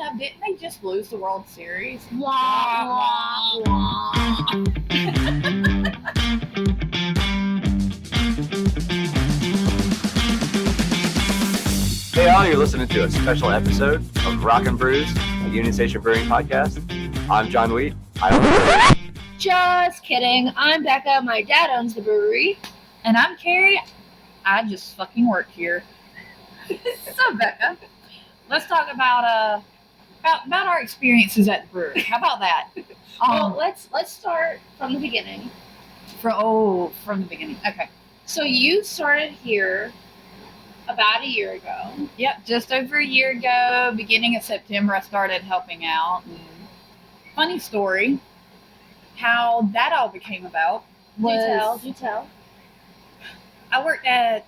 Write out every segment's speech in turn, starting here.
of, didn't they just lose the World Series? Wah, wah, wah. Hey all, you're listening to a special episode of Rock-N-Brews, a Union Station Brewing podcast. I'm John Wheat. I own the brewery. Just kidding. I'm Bekah. My dad owns the brewery. And I'm Keri. I just fucking work here. So, Bekah, let's talk about our experiences at the brewery. How about that? Well, let's start from the beginning. From the beginning. Okay. So you started here about a year ago. Yep, just over a year ago, beginning of September, I started helping out. And funny story, how that all became about was... Do tell. I worked at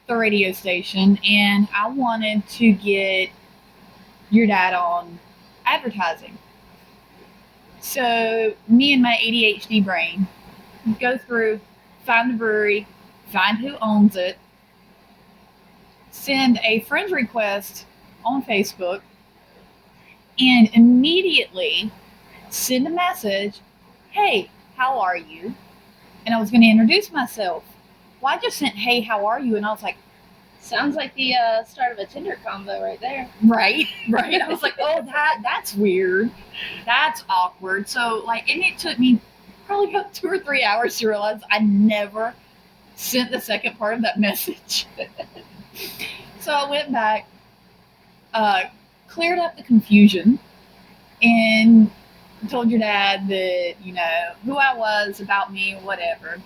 the radio station, and I wanted to get your dad on advertising. So me and my ADHD brain go through, find the brewery, find who owns it, send a friend request on Facebook, and immediately send a message, hey, how are you? And I was going to introduce myself. Well, I just sent, hey, how are you? And I was like, sounds like the start of a Tinder combo right there. Right. I was like, oh, that's weird. That's awkward. So, and it took me probably about 2 or 3 hours to realize I never sent the second part of that message. So I went back, cleared up the confusion, and told your dad that, who I was, about me, whatever.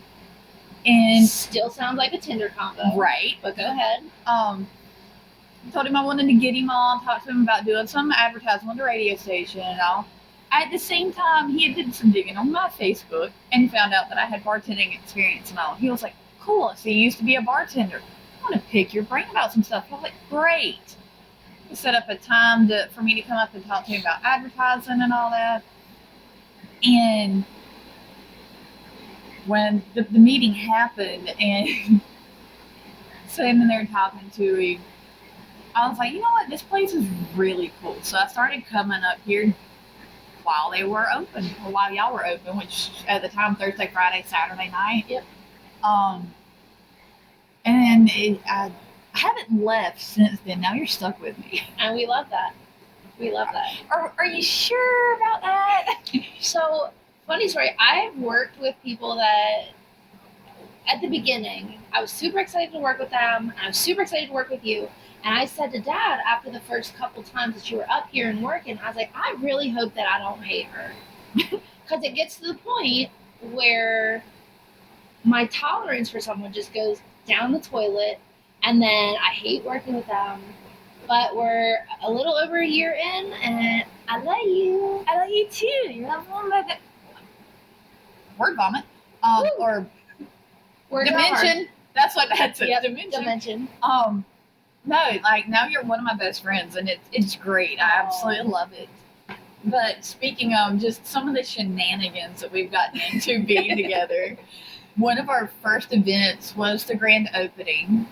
And still sounds like a Tinder combo. Right. But go ahead. Told him I wanted to get him on, talk to him about doing some advertising on the radio station and all. At the same time, he had did some digging on my Facebook and found out that I had bartending experience and all. He was like, cool, so you used to be a bartender. I want to pick your brain about some stuff. I was like, great. He set up a time for me to come up and talk to him about advertising and all that. And when the meeting happened and sitting there talking to him, I was like, you know what, this place is really cool. So I started coming up here while they were open, or while y'all were open, which at the time, Thursday, Friday, Saturday night. Yep. And I haven't left since then. Now you're stuck with me. And we love that. Are you sure about that? So, funny story, I've worked with people that, at the beginning, I was super excited to work with them, and I was super excited to work with you. And I said to Dad, after the first couple times that you were up here and working, I was like, I really hope that I don't hate her. Because it gets to the point where my tolerance for someone just goes down the toilet, and then I hate working with them. But we're a little over a year in, and I love you. I love you too. You love one of the... Word vomit. Or Word dimension. hard. That's what that's it. Yep, Dimension. No, now you're one of my best friends, and it's great. I absolutely love it. But speaking of just some of the shenanigans that we've gotten into being together, one of our first events was the grand opening,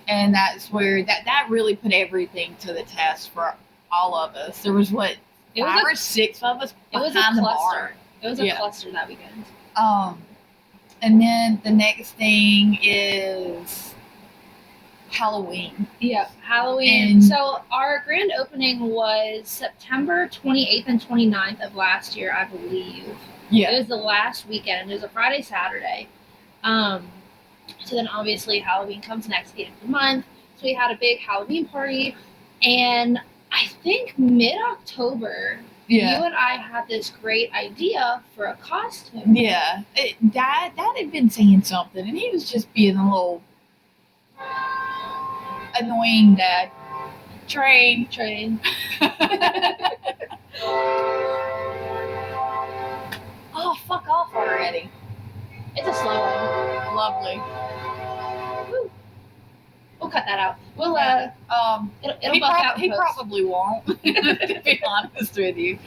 and that's where that really put everything to the test for all of us. There was 5 or 6 of us behind the bar. It was a cluster that weekend. And then the next thing is Halloween. Yeah, Halloween. And so our grand opening was September 28th and 29th of last year, I believe. Yeah. It was the last weekend. It was a Friday, Saturday. So then obviously Halloween comes next, the end of the month. So we had a big Halloween party. And I think mid-October, you and I had this great idea for a costume. Yeah. Dad had been saying something, and he was just being a little annoying dad. Train. Oh, fuck off already. It's a slow one. Lovely. Woo. We'll cut that out. We'll it'll buck out. He probably won't. To be honest with you.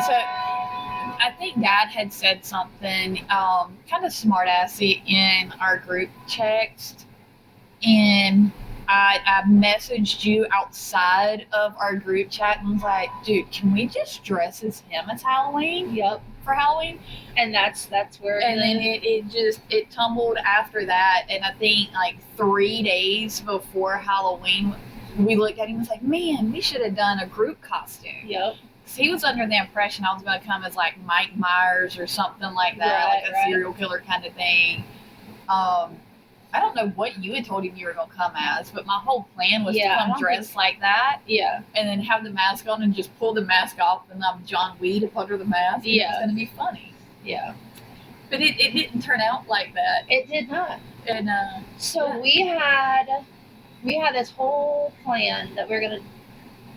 So I think Dad had said something kind of smart-assy in our group text, and I messaged you outside of our group chat and was like, dude, can we just dress as him as Halloween? Yep. For Halloween? And that's where. And then it tumbled after that. And I think like 3 days before Halloween, we looked at him and was like, man, we should have done a group costume. Yep. Because he was under the impression I was going to come as like Mike Myers or something like that, Right, like a serial killer kind of thing. I don't know what you had told him you were going to come as, but my whole plan was to come dressed like that. Yeah. And then have the mask on and just pull the mask off and I'm John Weed up under the mask. Yeah. It's going to be funny. Yeah. But it didn't turn out like that. It did not. And So we had this whole plan that we're gonna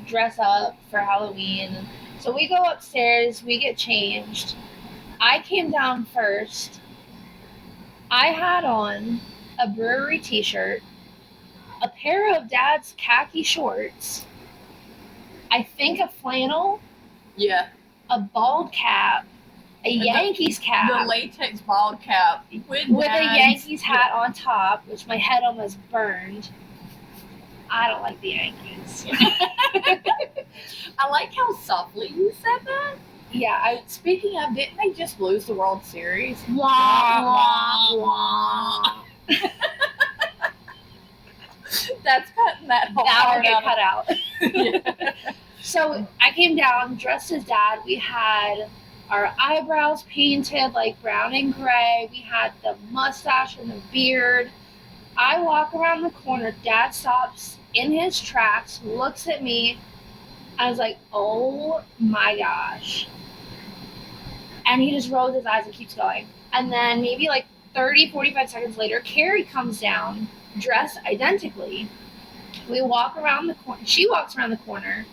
dress up for Halloween. So we go upstairs, we get changed. I came down first. I had on a brewery t-shirt, a pair of Dad's khaki shorts, I think a flannel, yeah, a bald cap, a Yankees cap, the latex bald cap with a Yankees hat on top, which my head almost burned. I don't like the Yankees. I like how softly you said that. Yeah, Speaking of, didn't they just lose the World Series? Wah, wah, wah. That's cutting that whole That'll part get out. cut out. Yeah. So I came down dressed as Dad. We had our eyebrows painted like brown and gray. We had the mustache and the beard. I walk around the corner. Dad stops in his tracks, looks at me. I was like, oh my gosh. And he just rolls his eyes and keeps going. And then maybe like 30, 45 seconds later, Keri comes down, dressed identically. We walk around the corner. She walks around the corner.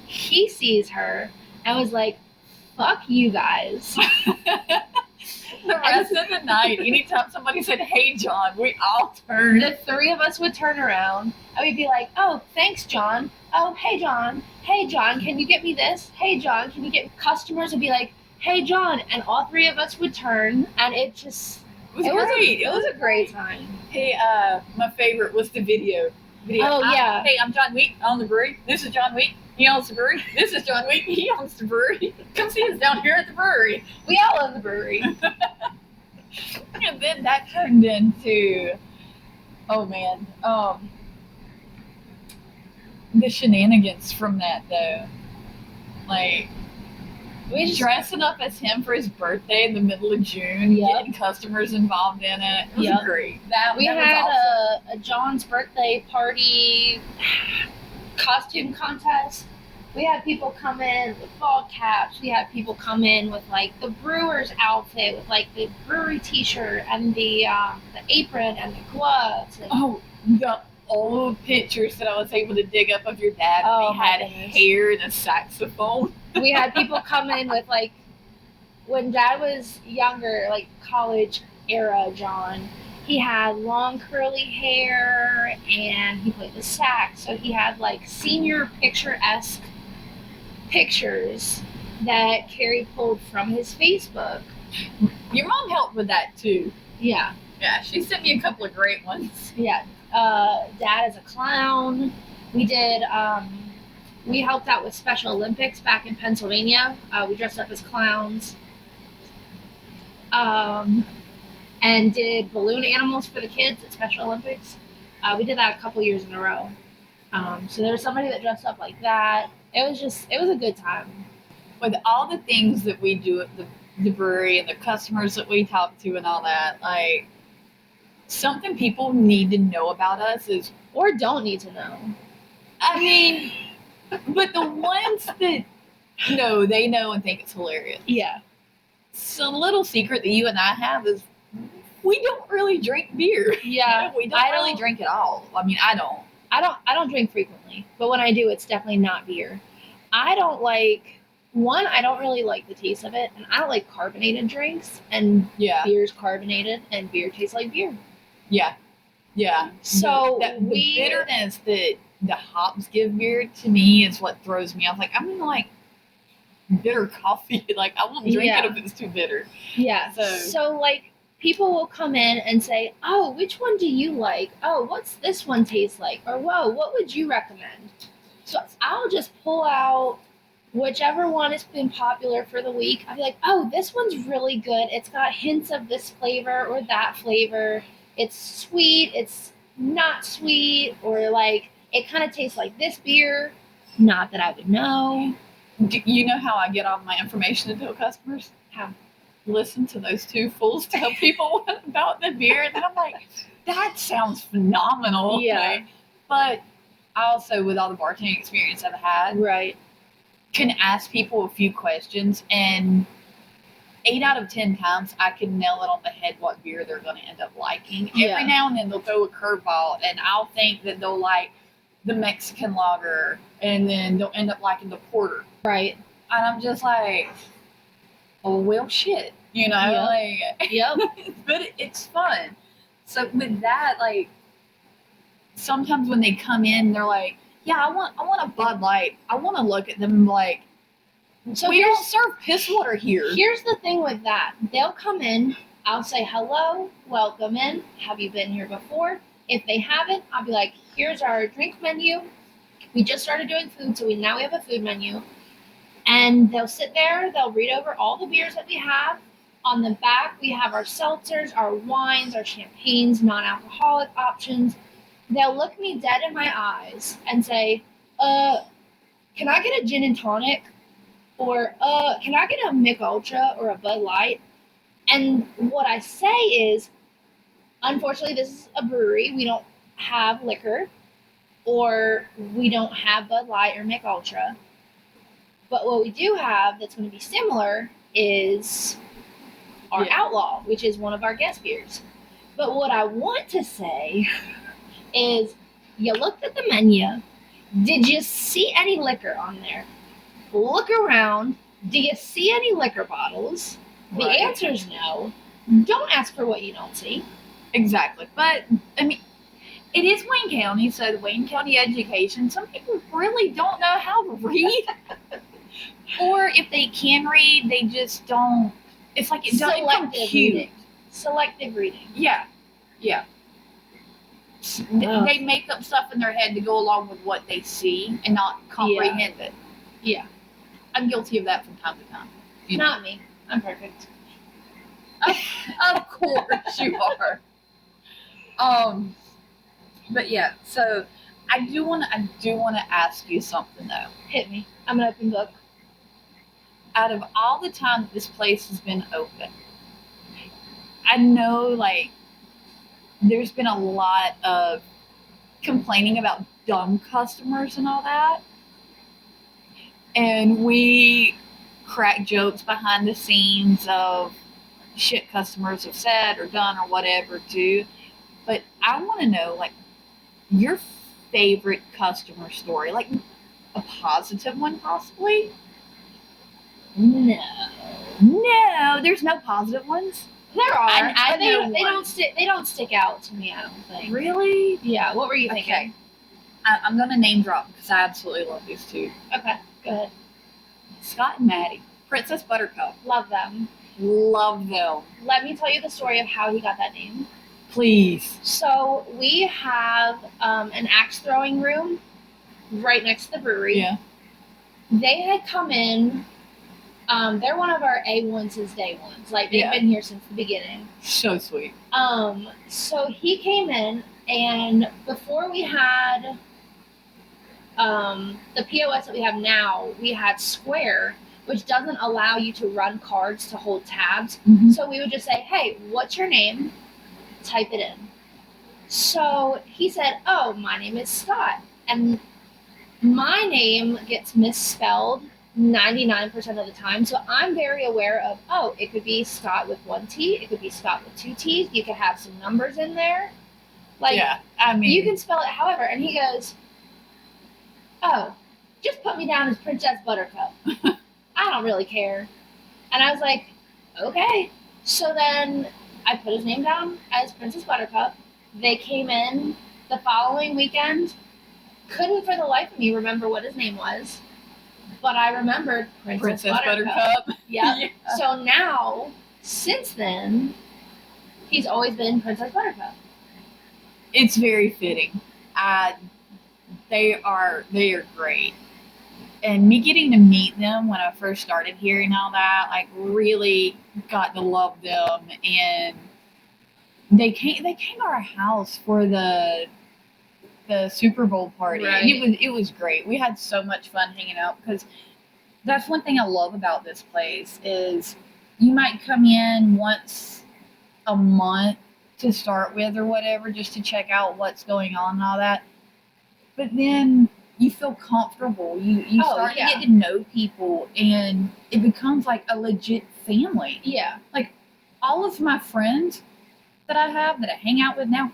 He sees her and was like, fuck you guys. The rest of the night, anytime somebody said, hey, John, we all turned. The three of us would turn around and we'd be like, oh, thanks, John. Oh, hey, John. Hey, John, can you get me this? Hey, John, can you get... Customers would be like, hey, John. And all three of us would turn and it just... It was great. It was a great time. Hey, my favorite was the video. Oh, yeah. Hey, I'm John Wheat. I own the brewery. This is John Wheat. He owns the brewery. This is John Wheat. He owns the brewery. Come see us down here at the brewery. We all own the brewery. And then that turned into, oh man, the shenanigans from that though. Like, We just... dressing up as him for his birthday in the middle of June, Yep. getting customers involved in it. It was Yep. great. We that had was awesome. a John's birthday party costume contest. We had people come in with ball caps. We had people come in with like the brewer's outfit, with like the brewery T-shirt and the apron and the gloves. And Oh, the old pictures that I was able to dig up of your dad. Oh, He my had goodness. hair and a saxophone. we had people come in with like when Dad was younger, like college era John. He had long curly hair and he played the sax, so he had like senior picture-esque pictures that Keri pulled from his Facebook. Your mom helped with that too. Yeah, Yeah, she sent me a couple of great ones. yeah. Dad as a clown. We did. We helped out with Special Olympics back in Pennsylvania. We dressed up as clowns. And did balloon animals for the kids at Special Olympics. We did that a couple years in a row. So there was somebody that dressed up like that. It was a good time. With all the things that we do at the brewery and the customers that we talk to and all that, like, something people need to know about us is, Or don't need to know. I mean, but the ones that know, they know and think it's hilarious. Yeah. So a little secret that you and I have is we don't really drink beer. Yeah. We don't really drink at all. I mean, I don't. I don't drink frequently, but when I do, it's definitely not beer. I don't really like the taste of it, and I don't like carbonated drinks, and Yeah. beer's carbonated, and beer tastes like beer. Yeah. Yeah. So the bitterness that the hops give beer to me is what throws me off. Like, I'm gonna like bitter coffee. Like, I won't drink Yeah. it if it's too bitter. Yeah. So- So like people will come in and say, oh, which one do you like? Oh, what's this one taste like? Or, whoa, what would you recommend? So I'll just pull out whichever one has been popular for the week. I'll be like, oh, this one's really good. It's got hints of this flavor or that flavor. It's sweet. It's not sweet. Or like, it kind of tastes like this beer. Not that I would know. Do you know how I get all my information to tell customers? How? Listen to those two fools tell people about the beer, and then I'm like, that sounds phenomenal. Yeah. Like, but I also, with all the bartending experience I've had, Right. can ask people a few questions, and 8 out of 10 times I can nail it on the head what beer they're going to end up liking. Yeah. Every now and then they'll throw a curveball, and I'll think that they'll like the Mexican lager, and then they'll end up liking the porter. Right. And I'm just like, oh, well, shit. You know, Yep. like, Yep. but it's fun. So with that, like, sometimes when they come in, they're like, yeah, I want a Bud Light. I want to look at them like, So we don't serve piss water here. Here's the thing with that. They'll come in, I'll say hello, welcome in, have you been here before? If they haven't, I'll be like, here's our drink menu. We just started doing food, so now we have a food menu. And they'll sit there, they'll read over all the beers that we have. On the back, we have our seltzers, our wines, our champagnes, non-alcoholic options. They'll look me dead in my eyes and say, can I get a gin and tonic? Or, can I get a Mick Ultra or a Bud Light? And what I say is, unfortunately, this is a brewery. We don't have liquor, or we don't have Bud Light or Mick Ultra. But what we do have that's going to be similar is our Outlaw, which is one of our guest beers. But what I want to say is, you looked at the menu. Did you see any liquor on there? Look around. Do you see any liquor bottles? The Right. answer is no. Don't ask for what you don't see. Exactly. But, I mean, it is Wayne County, so the Wayne County education, some people really don't know how to read. Or if they can read, they just don't. It's like it doesn't compute. reading. Selective reading. Yeah. Yeah. They make up stuff in their head to go along with what they see and not comprehend it. Yeah. I'm guilty of that from time to time. You know? Not me. I'm perfect. Of course you are. But yeah, so I do want to ask you something though. Hit me. I'm an open book. Out of all the time that this place has been open, I know like there's been a lot of complaining about dumb customers and all that. And we crack jokes behind the scenes of shit customers have said or done or whatever too. But I want to know like your favorite customer story, like a positive one possibly. No, there's no positive ones. There are. I But know they one. don't stick out to me, I don't think. Really? Yeah, what were you thinking? Okay. I'm gonna name drop because I absolutely love these two. Okay, go ahead. Scott and Maddie, Princess Buttercup. Love them. Love them. Let me tell you the story of how he got that name. Please. So we have an axe throwing room right next to the brewery. Yeah. They had come in. They're one of our A1s since day ones. Like they've Yeah. been here since the beginning. So sweet. So he came in, and before we had the POS that we have now, we had Square, which doesn't allow you to run cards to hold tabs. Mhm. So we would just say, hey, what's your name? Type it in. So he said, oh, my name is Scott. And my name gets misspelled 99% of the time. So I'm very aware of, oh, it could be Scott with one T. It could be Scott with two T's. You could have some numbers in there. Like, yeah. I mean, you can spell it however. And he goes, oh, just put me down as Princess Buttercup. I don't really care. And I was like, okay. So then I put his name down as Princess Buttercup. They came in the following weekend. Couldn't for the life of me remember what his name was. But I remembered Princess Buttercup. Buttercup. Yep. Yeah. So now, since then, He's always been Princess Buttercup. It's very fitting. They are great. And me getting to meet them when I first started here and all that, like really got to love them. And they came to our house for the Super Bowl party, Right. and it was great. We had so much fun hanging out because that's one thing I love about this place is you might come in once a month to start with or whatever just to check out what's going on and all that, but then you feel comfortable. You start to get to know people, and it becomes like a legit family. Yeah. Like all of my friends that I have that I hang out with now,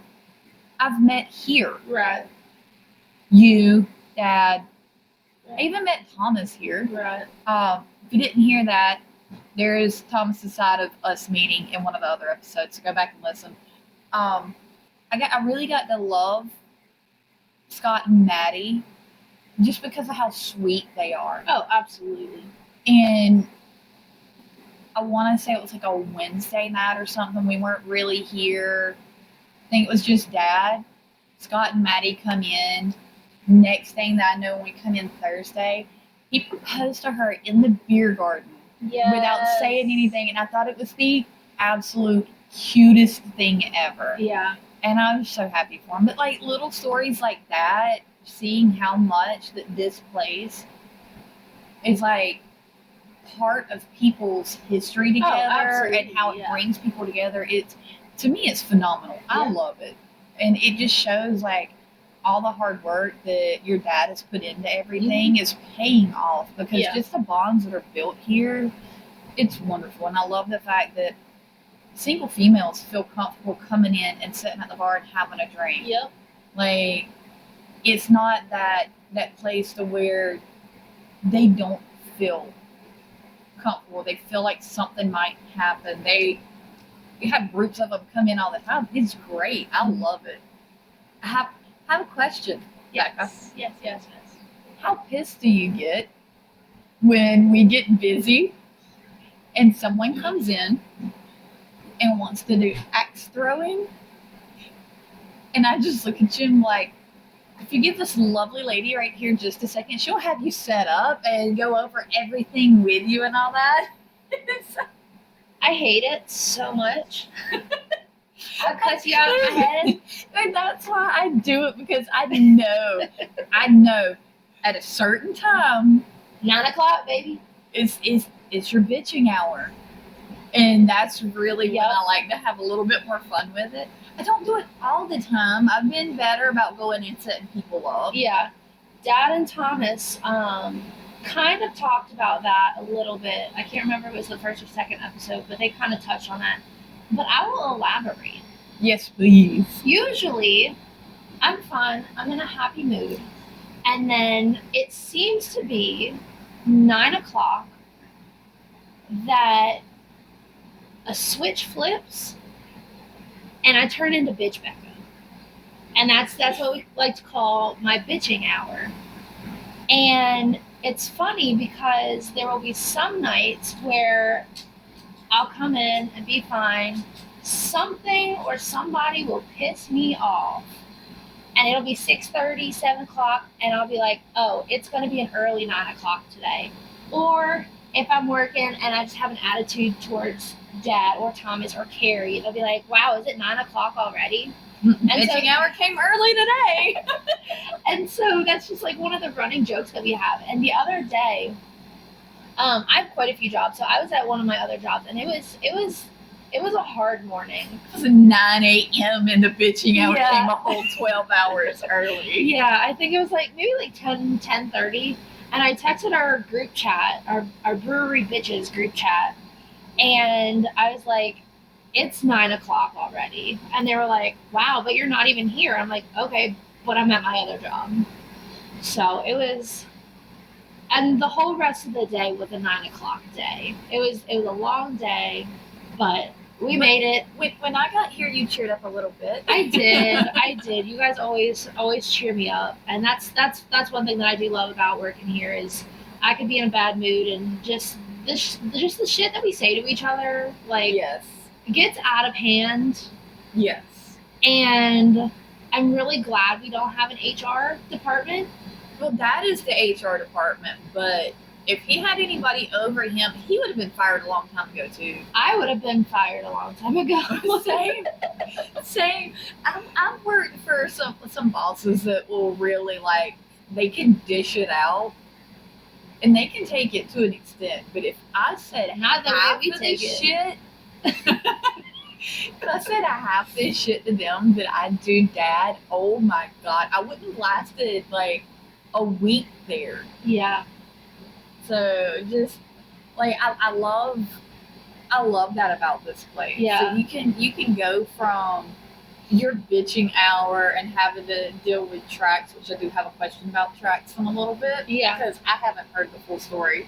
I've met here. Right. You, Dad. I even met Thomas here. Right. If you didn't hear that, there is Thomas's side of us meeting in one of the other episodes, so go back and listen. I really got to love Scott and Maddie just because of how sweet they are. Oh, absolutely. And I want to say it was like a Wednesday night or something. We weren't really here. I think it was just Dad. Scott and Maddie come in. Next thing that I know, when we come in Thursday, he proposed to her in the beer garden without saying anything. And I thought it was the absolute cutest thing ever. Yeah. And I was so happy for him. But like little stories like that, seeing how much that this place is like part of people's history together and how it brings people together, to me it's phenomenal. I love it. And it just shows like all the hard work that your dad has put into everything is paying off, because just the bonds that are built here, it's wonderful. And I love the fact that single females feel comfortable coming in and sitting at the bar and having a drink. Yep. Like, it's not that place to where they don't feel comfortable. They feel like something might happen. You have groups of them come in all the time. It's great. I love it. I have a question, Bekah. Yes. How pissed do you get when we get busy and someone comes in and wants to do axe throwing? And I just look at you and like, if you give this lovely lady right here just a second, she'll have you set up and go over everything with you and all that. I hate it so much. I'll cut you out of my head. And that's why I do it, because I know at a certain time, 9 o'clock, baby. it's your bitching hour. And that's really when I like to have a little bit more fun with it. I don't do it all the time. I've been better about going and setting people up. Yeah. Dad and Thomas kind of talked about that a little bit. I can't remember if it was the first or second episode, but they kind of touched on that. But I will elaborate. Yes, please. Usually, I'm fine. I'm in a happy mood. And then it seems to be 9 o'clock that a switch flips and I turn into bitch Bekah. And that's what we like to call my bitching hour. And it's funny because there will be some nights where I'll come in and be fine. Something or somebody will piss me off. And it'll be 6:30, 7 o'clock, and I'll be like, oh, it's going to be an early 9 o'clock today. Or if I'm working and I just have an attitude towards Dad or Thomas or Keri, they'll be like, wow, is it 9 o'clock already? Bitching hour came early today. And so that's just like one of the running jokes that we have. And the other day, I have quite a few jobs. So I was at one of my other jobs, and it was a hard morning. It was 9 a.m. and the bitching hour came a whole 12 hours early. Yeah, I think it was maybe 10:30. And I texted our group chat, our brewery bitches group chat. And I was like, it's 9 o'clock already. And they were like, wow, but you're not even here. I'm like, okay, but I'm at my other job. So it was, and the whole rest of the day was a 9 o'clock day. It was a long day, but we made it. When I got here, you cheered up a little bit. I did. You guys always cheer me up. And that's one thing that I do love about working here is I could be in a bad mood and just the shit that we say to each other, like, yes, gets out of hand, Yes. and I'm really glad we don't have an HR department. Well, that is the HR department, but if he had anybody over him, he would have been fired a long time ago too. I would have been fired a long time ago. Same. I've worked for some bosses that will really like, they can dish it out, and they can take it to an extent. But if I said Not the way half we of take this it. shit, if I said half this shit to them that I do, Dad, oh my God, I wouldn't have lasted like a week there. Yeah. So just like I love that about this place. Yeah. So you can go from your bitching hour and having to deal with Trax, which I do have a question about Trax in a little bit. Yeah. Because I haven't heard the full story.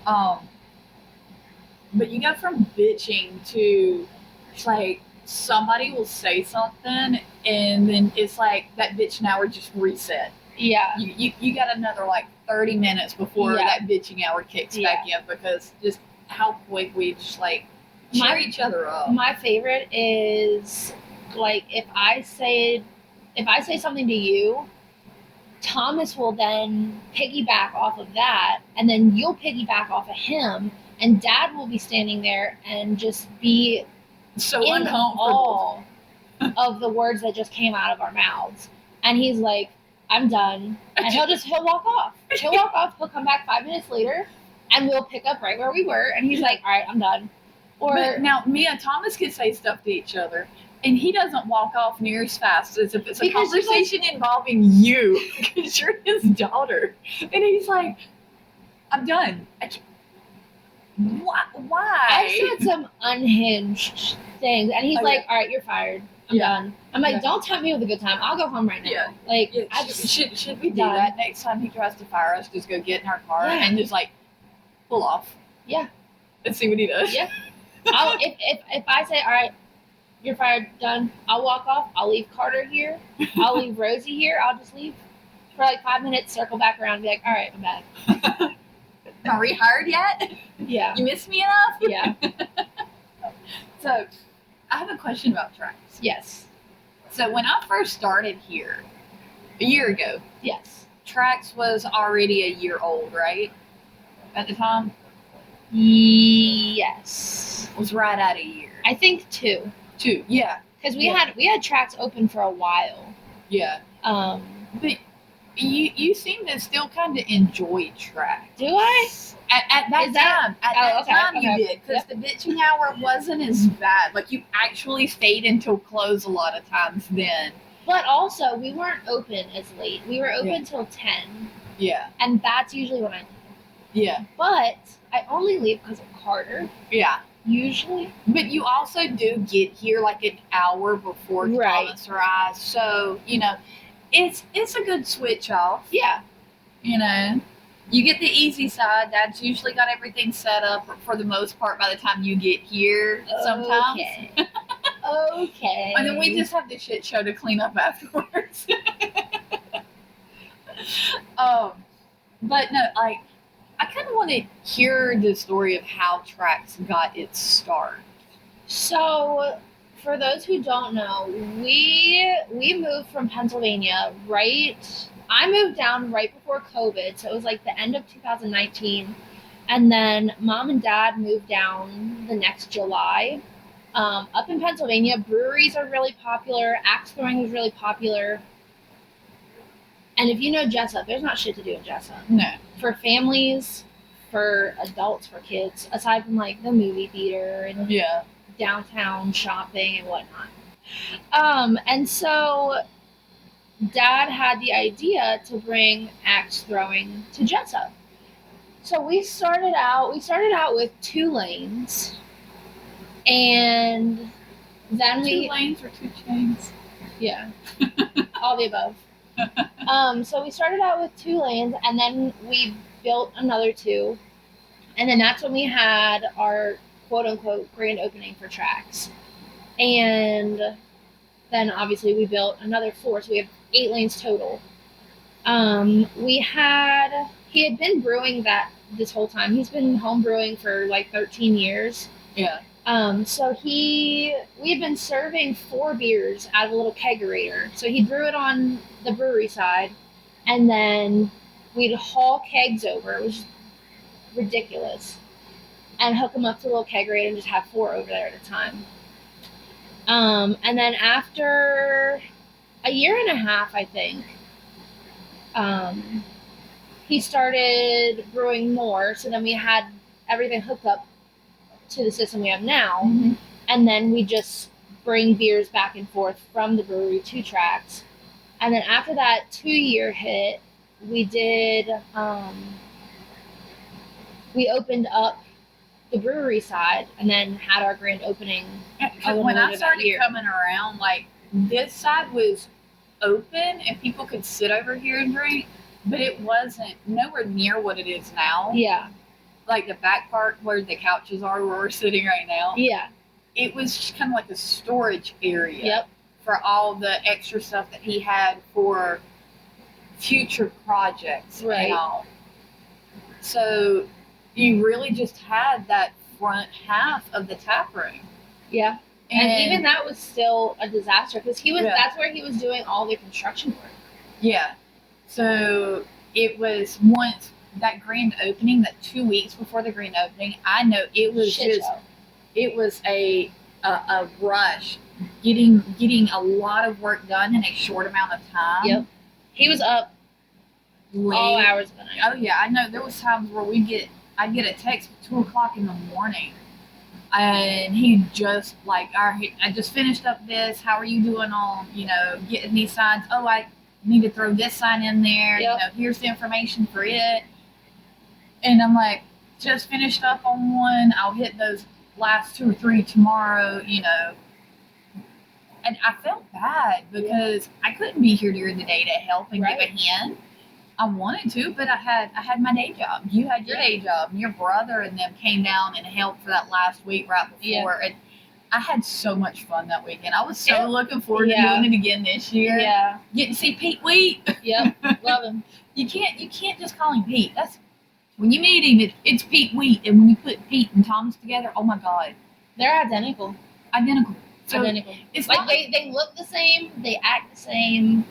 But you go from bitching to like somebody will say something and then it's like that bitching hour just reset. Yeah. You got another like 30 minutes before that bitching hour kicks back in, because just how quick we just like cheer each other up. My favorite is like if I say something to you, Thomas will then piggyback off of that, and then you'll piggyback off of him, and Dad will be standing there and just be so in uncomfortable awe of the words that just came out of our mouths. And he's like, I'm done. And he'll walk off. He'll come back 5 minutes later and we'll pick up right where we were. And he's like, all right, I'm done. But now me and Thomas can say stuff to each other, and he doesn't walk off near as fast as if it's a conversation involving you, because you're his daughter. And he's like, I'm done. Why? I said some unhinged things, and he's like, all right, you're fired. I'm done. I'm like, don't tempt me with a good time. I'll go home right now. Yeah. Like, should we do that next time he tries to fire us? Just go get in our car and just like pull off. Yeah. Let's see what he does. Yeah. If I say, all right, you're fired, done, I'll walk off. I'll leave Carter here. I'll leave Rosie here. I'll just leave for like 5 minutes, circle back around, and be like, all right, I'm back. Are we hired yet? Yeah. You miss me enough? Yeah. So, I have a question about Trax. Yes. So, when I first started here, a year ago, Yes. Trax was already a year old, right? At the time? Yes. It was right at a year. I think 2. 2, yeah. Because we had Trax open for a while. Yeah. But you seem to still kind of enjoy Trax. Do I? At that time. At that time you did. Because Yep. the bitching hour wasn't as bad. Like, you actually stayed until close a lot of times then. But also, we weren't open as late. We were open till 10. Yeah. And that's usually when I leave. Yeah. But I only leave because of Carter. Yeah. Usually. But you also do get here like an hour before Thomas or I. So, it's a good switch off. Yeah. You get the easy side. Dad's usually got everything set up for the most part by the time you get here sometimes. Okay. Okay. And then we just have the shit show to clean up afterwards. But no, like, I kind of want to hear the story of how Trax got its start. So, for those who don't know, we moved from Pennsylvania I moved down right before COVID, so it was like the end of 2019. And then Mom and Dad moved down the next July. Up in Pennsylvania, breweries are really popular. Axe throwing is really popular. And if you know Jessup, there's not shit to do in Jessup. No. For families, for adults, for kids, aside from like the movie theater and downtown shopping and whatnot. And so Dad had the idea to bring axe throwing to Jessup. So we started out with 2 lanes. And then 2 lanes or 2 chains? Yeah. All the above. So we started out with 2 lanes, and then we built another 2. And then that's when we had our quote-unquote grand opening for Trax. And then obviously we built another 4, so we have 8 lanes total. He had been brewing that this whole time. He's been home brewing for like 13 years. Yeah. So we've been serving 4 beers out of a little kegerator. So he brew it on the brewery side, and then we'd haul kegs over. It was ridiculous, and hook them up to a little kegerator and just have 4 over there at a time. And then after a year and a half, I think, he started brewing more. So then we had everything hooked up to the system we have now. Mm-hmm. And then we just bring beers back and forth from the brewery to Trax. And then after that 2-year hit, we did, we opened up the brewery side and then had our grand opening. When I started coming around, like, this side was open and people could sit over here and drink, but it wasn't nowhere near what it is now. Yeah. Like the back part where the couches are where we're sitting right now. Yeah. It was just kind of like a storage area. Yep. For all the extra stuff that he had for future projects Right. and all. So you really just had that front half of the tap room. Yeah. And even that was still a disaster because that's where he was doing all the construction work. Yeah. So it was once that grand opening, that 2 weeks before the grand opening, I know it was it was a rush getting a lot of work done in a short amount of time. Yep. He was up late. All hours of the night. Oh yeah, I know there was times where I'd get a text at 2:00 in the morning. And he just like, all right, I just finished up this. How are you doing on, getting these signs? Oh, I need to throw this sign in there. Yep. Here's the information for it. And I'm like, just finished up on one. I'll hit those last 2 or 3 tomorrow, And I felt bad because I couldn't be here during the day to help and give a hand. I wanted to, but I had my day job. You had your day job, and your brother and them came down and helped for that last week right before. And I had so much fun that weekend. I was so looking forward to doing it again this year. Yeah. Getting to see Pete Wheat. Yep. Love him. You can't just call him Pete. That's when you meet him, it's Pete Wheat, and when you put Pete and Thomas together, oh my God, they're identical. So identical. It's like not they look the same, they act the same.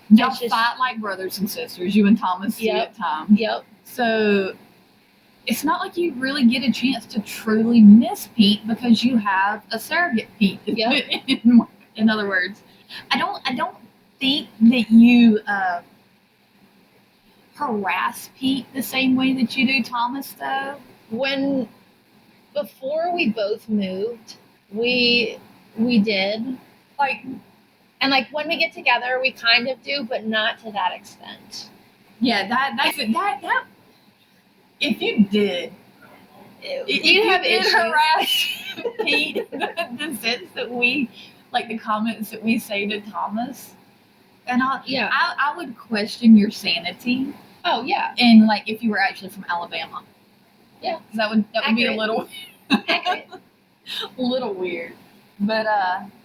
Y'all fight like brothers and sisters, you and Thomas do at times. Yep. So it's not like you really get a chance to truly miss Pete because you have a surrogate Pete. Yep. In other words, I don't think that you harass Pete the same way that you do Thomas, though. Before we both moved, we did and when we get together, we kind of do, but not to that extent. Yeah, that's it. That if you did, you have issues. Harass Pete in the sense that we the comments that we say to Thomas, and I would question your sanity. Oh yeah, and if you were actually from Alabama, yeah, because that would be a little accurate. A little weird, but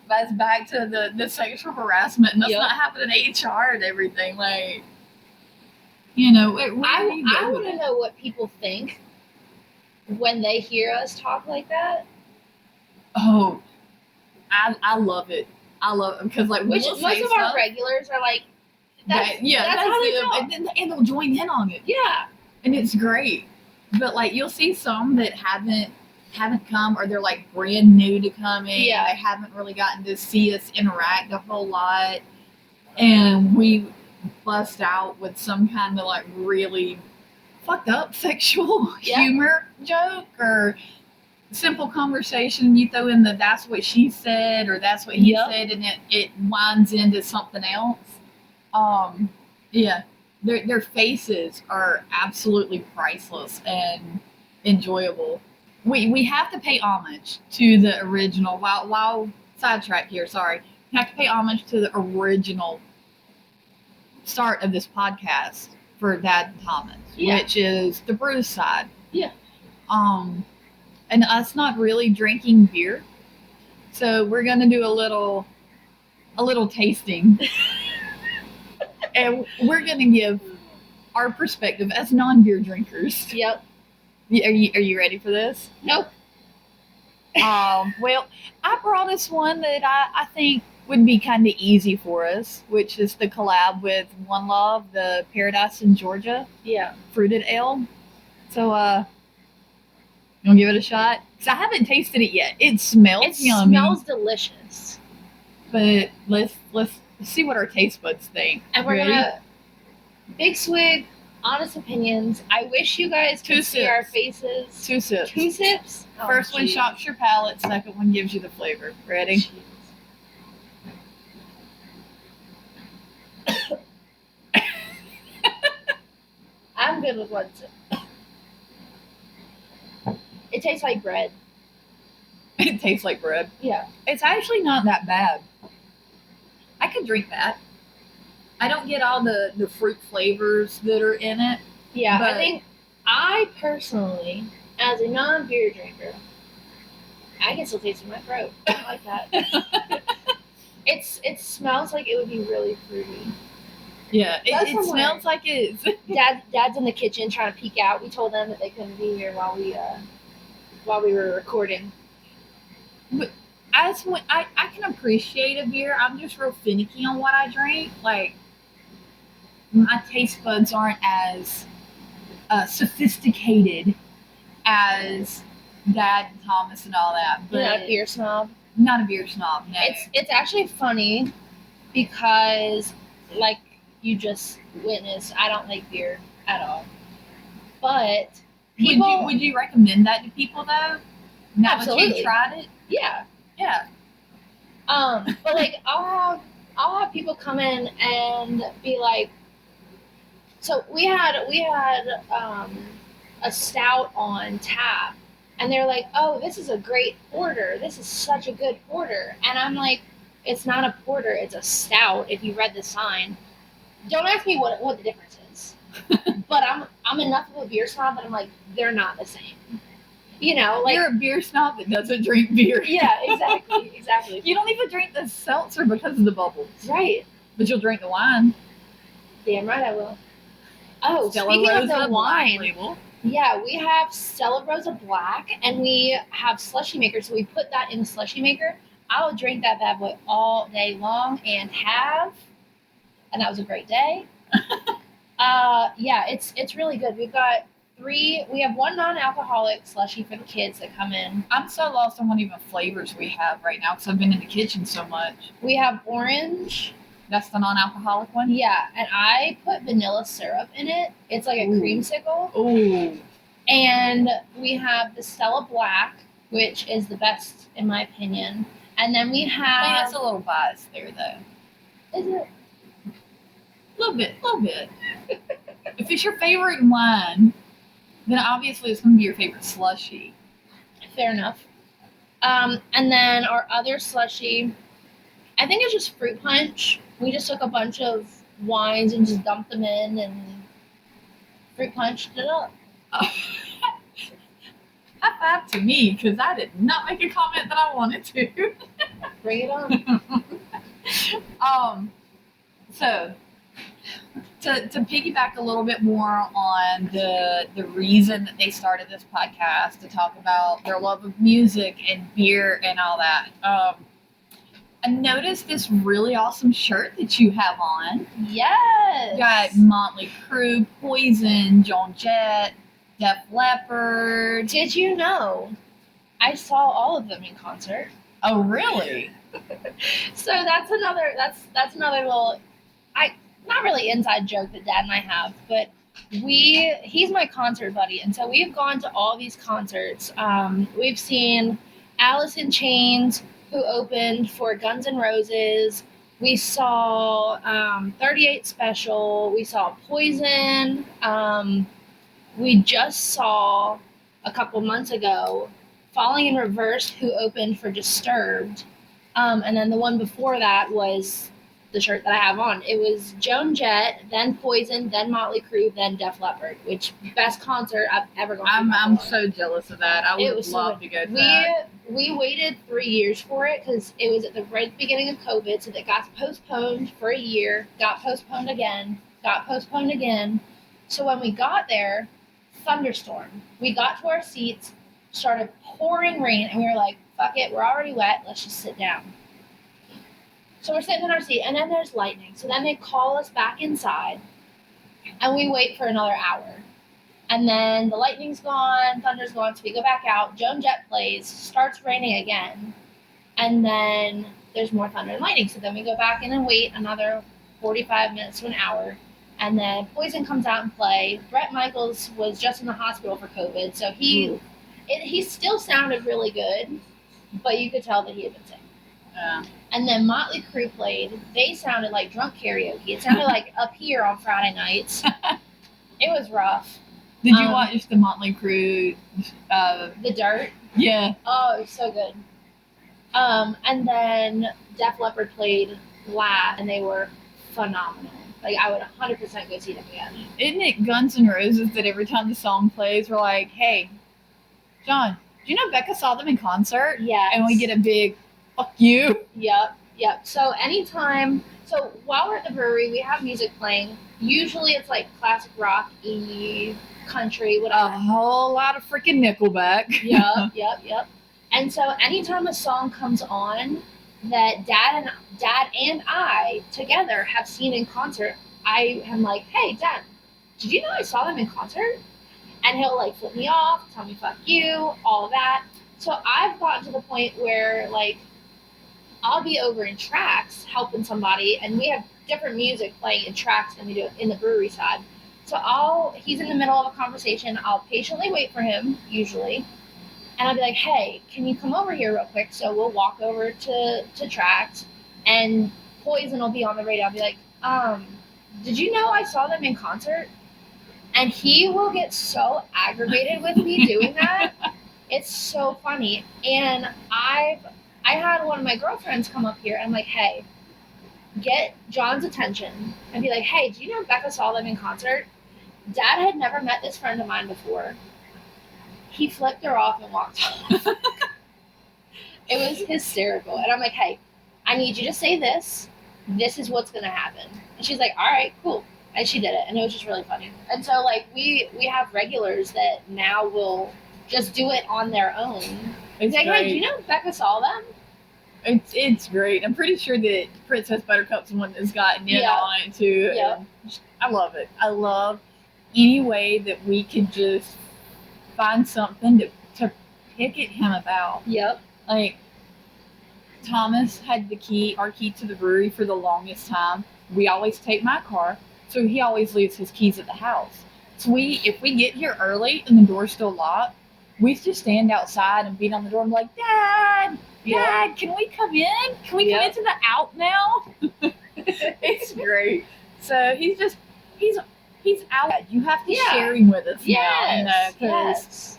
that's back to the sexual harassment, and that's not happening in HR and everything. I want to know what people think when they hear us talk like that. Oh, I love it. I love it because most of our regulars are like, that's how they talk. And they'll join in on it. Yeah, and it's great. But you'll see some that haven't come, or they're brand new to coming. Yeah, they haven't really gotten to see us interact a whole lot, and we bust out with some kind of really fucked up sexual humor joke or simple conversation. You throw in that's what she said or that's what he said, and it winds into something else. Their faces are absolutely priceless and enjoyable. We have to pay homage to the original. While sidetrack here, sorry. We have to pay homage to the original start of this podcast for Dad and Thomas, which is the brew side. Yeah. And us not really drinking beer, so we're gonna do a little tasting, and we're gonna give our perspective as non-beer drinkers. Yep. Are you ready for this? Nope. Well, I brought us one that I think would be kind of easy for us, which is the collab with One Love, the Paradise in Georgia Yeah. fruited ale. So, you want to give it a shot? Because I haven't tasted it yet. It smells It yummy, smells delicious. but let's see what our taste buds think. And we're Ready? gonna big swig, honest opinions. I wish you guys could Two see our sips. faces. 2 sips. 2 sips. Oh, First one geez. shocks your palate. Second one gives you the flavor. Ready? Jeez. I'm good with 1 sip. It tastes like bread. It tastes like bread. Yeah. It's actually not that bad. I could drink that. I don't get all the fruit flavors that are in it. Yeah, But- I think I personally, as a non-beer drinker, I can still taste it in my throat. I like that. It smells like it would be really fruity. Yeah, That's it somewhere. smells like it is. Dad's in the kitchen trying to peek out. We told them that they couldn't be here while we were recording. I can appreciate a beer. I'm just real finicky on what I drink. Like, my taste buds aren't as sophisticated as Dad and Thomas and all that. But You're not a beer snob. Not a beer snob. No. It's actually funny because, like you just witnessed, I don't like beer at all. But people, would you recommend that to people though? Now that Absolutely. you've tried it? yeah. Yeah. But like I'll have people come in and be like, so we had a stout on tap, and they're like, oh, this is a great porter. This is such a good porter. And I'm like, it's not a porter, it's a stout. If you read the sign, don't ask me what the difference is. But I'm enough of a beer snob that I'm like, they're not the same. You know, like You're a beer snob that doesn't drink beer. yeah, exactly. You don't even drink the seltzer because of the bubbles. Right. But you'll drink the wine. Damn right I will. Oh, Stella speaking of Rosa the Black wine, label. yeah, we have Stella Rosa Black and we have slushy maker, so we put that in the slushy maker. I will drink that bad boy all day long and that was a great day. Yeah, it's really good. We have 1 non-alcoholic slushy for the kids that come in. I'm so lost on what even flavors we have right now because I've been in the kitchen so much. We have orange. That's the non-alcoholic one? Yeah, and I put vanilla syrup in it. It's like a Ooh. creamsicle. Ooh. And we have the Stella Black, which is the best in my opinion. And then we I think have. that's a little biased there, though. Is it? A little bit. If it's your favorite wine, then obviously it's going to be your favorite slushy. Fair enough. And then our other slushy, I think it's just fruit punch. We just took a bunch of wines and just dumped them in and fruit punched it up. High five to me because I did not make a comment that I wanted to. Bring it on. So to piggyback a little bit more on the reason that they started this podcast to talk about their love of music and beer and all that. I noticed this really awesome shirt that you have on. Yes. You got Motley Crue, Poison, Joan Jett, Def Leppard. Did you know I saw all of them in concert? Oh, really? So that's another little, not really inside joke that Dad and I have, but he's my concert buddy, and so we've gone to all these concerts. We've seen Alice in Chains, who opened for Guns N' Roses. We saw 38 Special. We saw Poison. We just saw a couple months ago Falling in Reverse, who opened for Disturbed. And then the one before that was the shirt that I have on. It was Joan Jett, then Poison, then Motley Crue, then Def Leppard, which best concert I've ever gone to. I'm so jealous of that. I would love to go to that. We waited 3 years for it because it was at the right beginning of COVID, so that got postponed for a year, got postponed again. So when we got there, thunderstorm. We got to our seats, started pouring rain, and we were like, fuck it, we're already wet, let's just sit down. So we're sitting in our seat, and then there's lightning. So then they call us back inside, and we wait for another hour. And then the lightning's gone, thunder's gone, so we go back out. Joan Jett plays, starts raining again, and then there's more thunder and lightning. So then we go back in and wait another 45 minutes to an hour. And then Poison comes out and play. Bret Michaels was just in the hospital for COVID, so he still sounded really good, but you could tell that he had been sick. Yeah. And then Motley Crue played. They sounded like drunk karaoke. It sounded like up here on Friday nights. It was rough. Did you watch the Motley Crue? The Dirt? Yeah. Oh, it was so good. And then Def Leppard played live, and they were phenomenal. Like, I would 100% go see them again. Isn't it Guns N' Roses that every time the song plays, we're like, hey, John, do you know Bekah saw them in concert? Yeah. And we get a big, fuck you. Yep. So while we're at the brewery, we have music playing. Usually it's like classic rock, country, A whatever. whole lot of freaking Nickelback. Yep. And so anytime a song comes on that Dad and I together have seen in concert, I am like, hey, Dad, did you know I saw them in concert? And he'll like flip me off, tell me fuck you, all of that. So I've gotten to the point where like I'll be over in Trax helping somebody, and we have different music playing in Trax than we do in the brewery side. So he's in the middle of a conversation, I'll patiently wait for him, usually, and I'll be like, hey, can you come over here real quick? So we'll walk over to Trax, and Poison will be on the radio. I'll be like, did you know I saw them in concert? And he will get so aggravated with me doing that. It's so funny. And I had one of my girlfriends come up here, and I'm like, hey, get John's attention and be like, hey, do you know Bekah saw them in concert? Dad had never met this friend of mine before. He flipped her off and walked off. It was hysterical. And I'm like, hey, I need you to say this. This is what's going to happen. And she's like, all right, cool. And she did it. And it was just really funny. And so, like, we have regulars that now will just do it on their own. It's like, great. hey, do you know Bekah saw them? It's great. I'm pretty sure that Princess Buttercup's the one that's gotten in on it too. Yeah. I love it. I love any way that we could just find something to pick at him about. Yep. Like, Thomas had our key to the brewery for the longest time. We always take my car, so he always leaves his keys at the house. So if we get here early and the door's still locked, we just stand outside and beat on the door and be like, Dad, can we come in? Can we come into the out now? It's great. So he's out. You have to share him with us now, because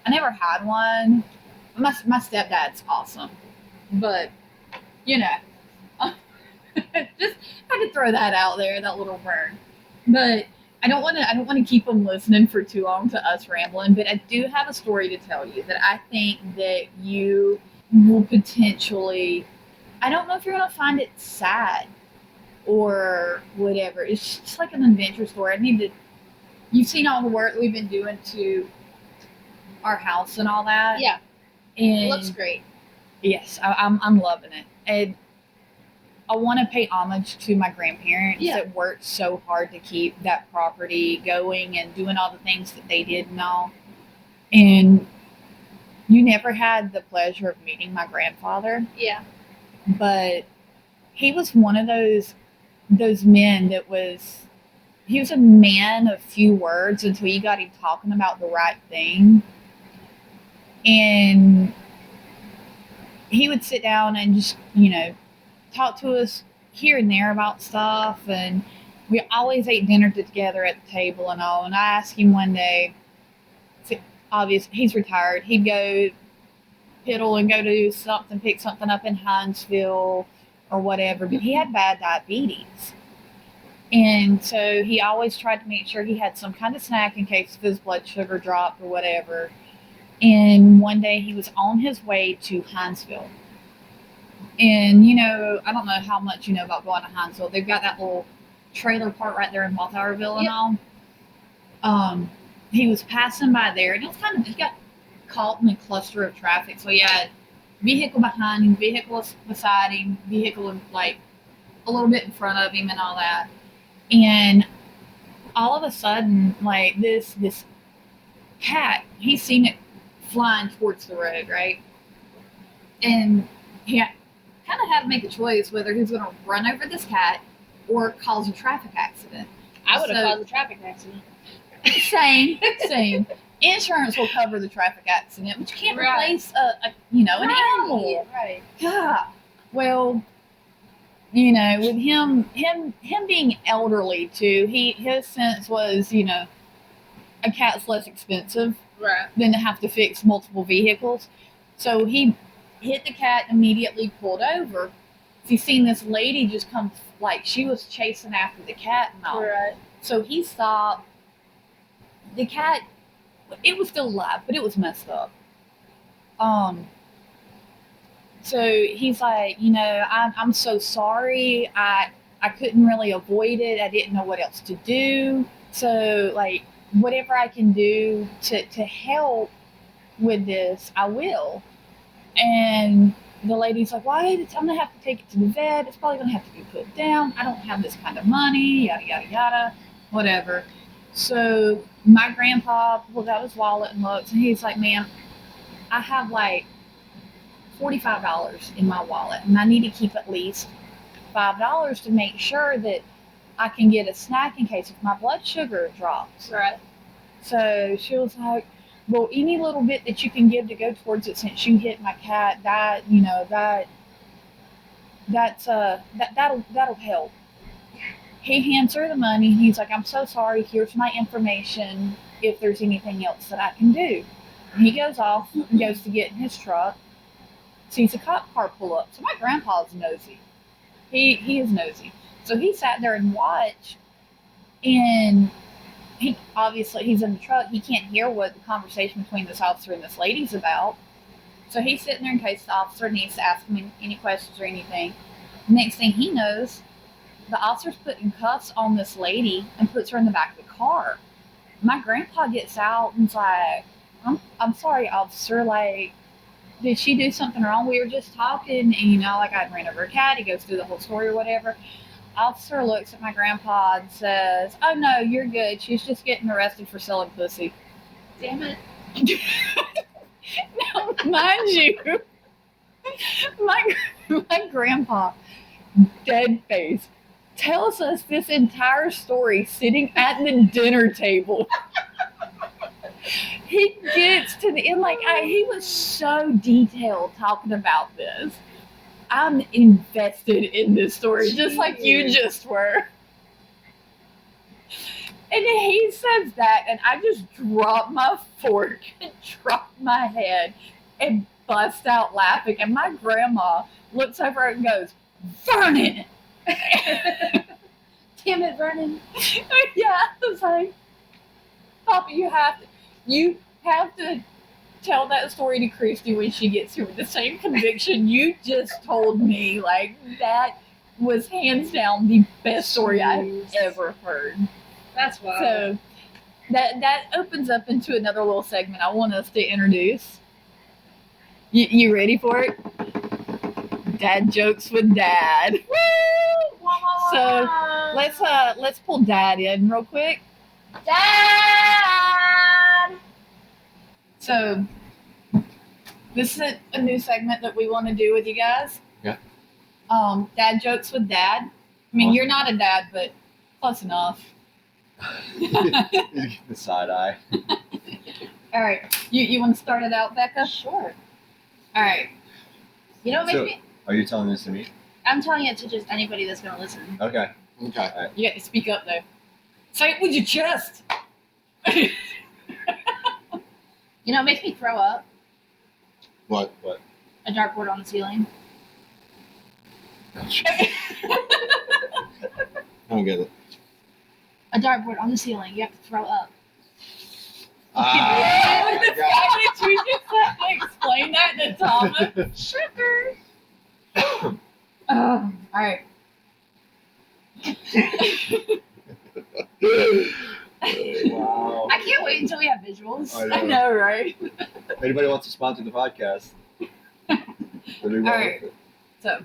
I never had one. My stepdad's awesome, but just had to throw that out there, that little burn. But I don't want to keep them listening for too long to us rambling. But I do have a story to tell you that I think that you will potentially. I don't know if you're gonna find it sad or whatever. It's just like an adventure story. You've seen all the work that we've been doing to our house and all that. Yeah. And it looks great. Yes, I'm loving it. And I want to pay homage to my grandparents that worked so hard to keep that property going and doing all the things that they did and all. And you never had the pleasure of meeting my grandfather. Yeah. But he was one of those men he was a man of few words until you got him talking about the right thing. And he would sit down and just, talk to us here and there about stuff. And we always ate dinner together at the table and all. And I asked him one day, obviously he's retired, he'd go piddle and go do something, pick something up in Hinesville or whatever, but he had bad diabetes. And so he always tried to make sure he had some kind of snack in case his blood sugar dropped or whatever. And one day he was on his way to Hinesville. And, I don't know how much you know about going to Hinesville. They've got that little trailer park right there in Walthourville and all. He was passing by there, and it was he got caught in a cluster of traffic. So he had vehicle behind him, vehicle beside him, vehicle like a little bit in front of him, and all that. And all of a sudden, like this cat, he's seen it flying towards the road, right? And he kind of had to make a choice whether he's going to run over this cat or cause a traffic accident. I would have caused a traffic accident. Same. Insurance will cover the traffic accident, but you can't Right. replace an animal. Right. God. Well, you know, with him being elderly too, his sense was, you know, a cat's less expensive Right. than to have to fix multiple vehicles. So he hit the cat, immediately pulled over. He seen this lady just come, like she was chasing after the cat and all. Right. So he stopped. The cat, it was still alive, but it was messed up. So he's like, you know, I'm so sorry. I couldn't really avoid it. I didn't know what else to do. So like, whatever I can do to help with this, I will. And the lady's like, well, I'm gonna have to take it to the vet. It's probably gonna have to be put down. I don't have this kind of money, yada yada yada, whatever. So my grandpa pulled out his wallet and looked, and he's like, ma'am, I have like $45 in my wallet, and I need to keep at least $5 to make sure that I can get a snack in case if my blood sugar drops. Right. So she was like, well, any little bit that you can give to go towards it, since you hit my cat, that'll help. He hands her the money. He's like, I'm so sorry. Here's my information if there's anything else that I can do. And he goes off and goes to get in his truck, sees a cop car pull up. So my grandpa's nosy. He is nosy. So he sat there and watched, and he's in the truck. He can't hear what the conversation between this officer and this lady's about. So he's sitting there in case the officer needs to ask him any questions or anything. Next thing he knows, the officer's putting cuffs on this lady and puts her in the back of the car. My grandpa gets out and's like, I'm sorry, officer, like, did she do something wrong? We were just talking, and, you know, like, I ran over a cat. He goes through the whole story or whatever. Officer looks at my grandpa and says, oh, no, you're good. She's just getting arrested for selling pussy. Damn it. Now, mind you, my grandpa, dead face, tells us this entire story sitting at the dinner table. He gets to the end, like, he was so detailed talking about this. I'm invested in this story, just like you just were. And he says that, and I just drop my fork and drop my head and bust out laughing. And my grandma looks over and goes, Vernon! Damn it, Vernon. Yeah, I was like, Papa, you have to tell that story to Christy when she gets here with the same conviction you just told me. Like, that was hands down the best story I've ever heard. That's wild. So that opens up into another little segment I want us to introduce. You ready for it? Dad jokes with Dad. Woo! So let's pull Dad in real quick. Dad! So this is a new segment that we want to do with you guys. Yeah. Dad jokes with Dad. I mean, you're not a dad, but close enough. The side eye. All right. You want to start it out, Bekah? Sure. All right. You know what makes me... Are you telling this to me? I'm telling it to just anybody that's going to listen. Okay. You got to speak up, though. Say it with your chest. You know, it makes me throw up. What? A dartboard on the ceiling. I don't get it. A dartboard on the ceiling. You have to throw up. Ah, Did you just have to explain that to Thomas? Sugar. All right. wow. I can't wait until we have visuals. I know, right? If anybody wants to sponsor the podcast, All right. So,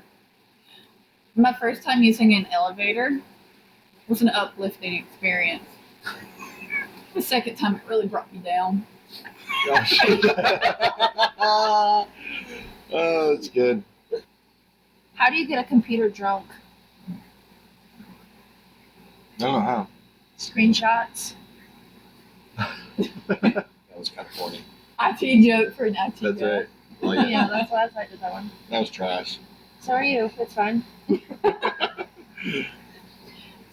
my first time using an elevator was an uplifting experience. The second time, it really brought me down. Oh, that's good. How do you get a computer drunk? I don't know how. Screenshots. That was kind of corny. IT joke for an IT That's joke. right. Oh, yeah. Yeah, that's why I did that one. That was trash. So are you. It's fine.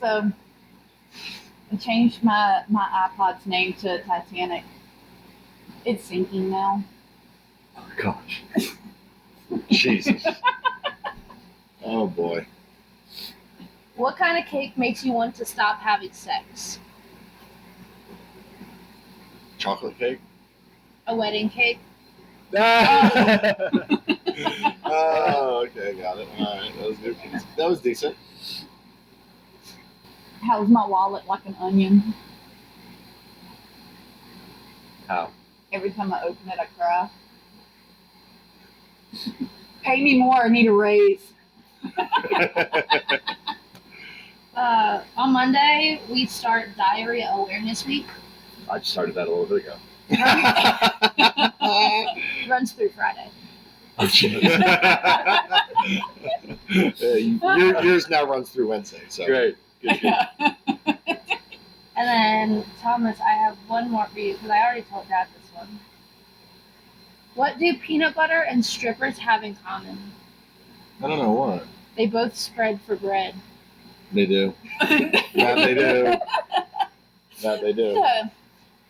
So, I changed my iPod's name to Titanic. It's sinking now. Oh, gosh. Jesus. Oh, boy. What kind of cake makes you want to stop having sex? Chocolate cake? A wedding cake? Oh, okay, got it. All right, that was good. That was decent. How's my wallet like an onion? How? Every time I open it, I cry. Pay me more, I need a raise. On Monday, we start Diarrhea Awareness Week. I just started that a little bit ago. Runs through Friday. Yours now runs through Wednesday. So great. Good. And then, Thomas, I have one more for you because I already told Dad this one. What do peanut butter and strippers have in common? I don't know what. They both spread for bread. They do. That they do. That they do. So,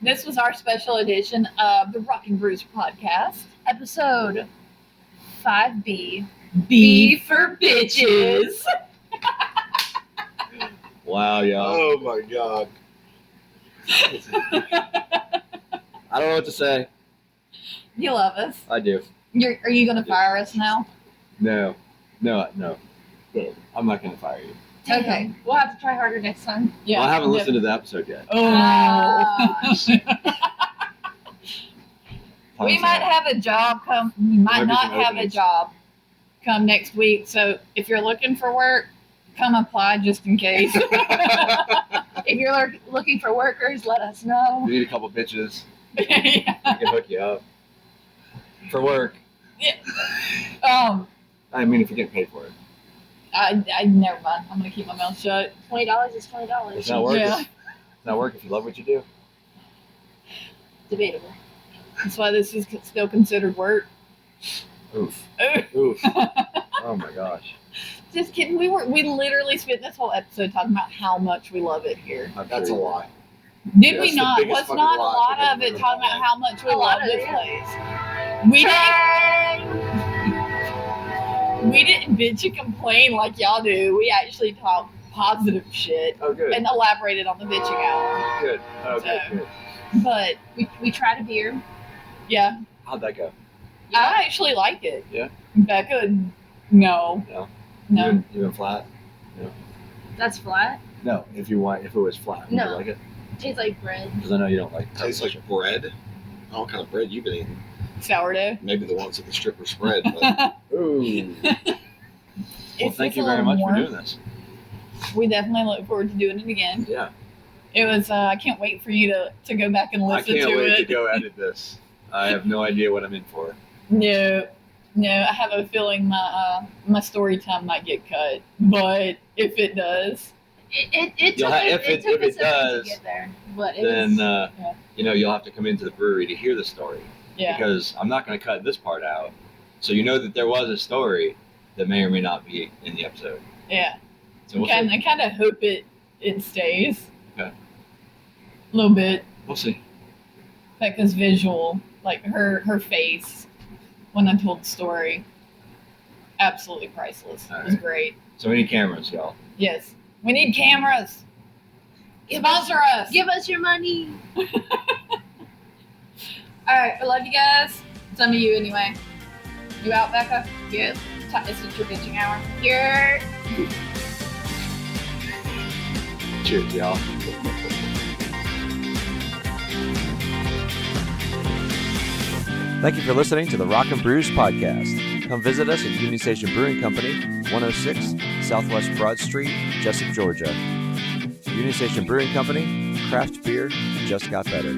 this was our special edition of the Rock-N-Brews podcast. Episode 5B. B for bitches. Wow, y'all. Oh my god. I don't know what to say. You love us. I do. Are you going to fire us now? No. I'm not going to fire you. Okay. We'll have to try harder next time. Yeah. Well, I haven't listened to the episode yet. Oh. Gosh. We might have a job come. We might Maybe not some have openings. a job come next week. So if you're looking for work, come apply just in case. If you're looking for workers, let us know. We need a couple bitches. Yeah. We can hook you up. For work. I mean, if you get paid for it. I never mind. I'm gonna keep my mouth shut. $20 is $20. It's not work. Yeah. It's not work if you love what you do. Debatable. That's why this is still considered work. Oof. Ooh. Oof. Oh my gosh. Just kidding. We literally spent this whole episode talking about how much we love it here. That's a lie. Did Yeah, we that's the not? biggest Was fucking not a lie lot because of we it never talking about thought. how much we A lot love of this it. place? We didn't bitch and complain like y'all do. We actually talked positive shit Oh, good. and elaborated on the bitching hour. Good. Oh, So- good. But We tried a beer. yeah, How'd that go? I actually like it. Yeah? Becca, no. No. No. Even flat? That's flat. No. If it was flat, would No. you like it? Tastes like bread. Because I know you don't like. Tastes like bread. All kind of bread you've been eating. Sourdough. Maybe the ones at the stripper spread. But Ooh. Well, It's thank just you a very little much more. for doing this. We definitely look forward to doing it again. Yeah. It was. I can't wait for you to go back and I listen can't to wait it. to go edit this. I have no idea what I'm in for. No, I have a feeling my story time might get cut, but if it does, It You'll took ha- if it- took if us it a minute does, to get there, but it Then was, you'll have to come into the brewery to hear the story. yeah, Because I'm not going to cut this part out. So you know that there was a story that may or may not be in the episode. yeah. So we'll I see. kind of hope it stays. Okay. A little bit, We'll see. Becca's visual, like her face when I told the story, absolutely priceless. It was Alright. great. So we need cameras, y'all. Yes, we need cameras. Sponsor us. give us your money. All right, I love you guys. Some of you anyway. You out, Becca? Yep. It's your bitching hour. You're Cheers, y'all. Thank you for listening to the Rock-N-Brews podcast. Come visit us at Union Station Brewing Company, 106 Southwest Broad Street, Jessup, Georgia. Union Station Brewing Company, craft beer just got better.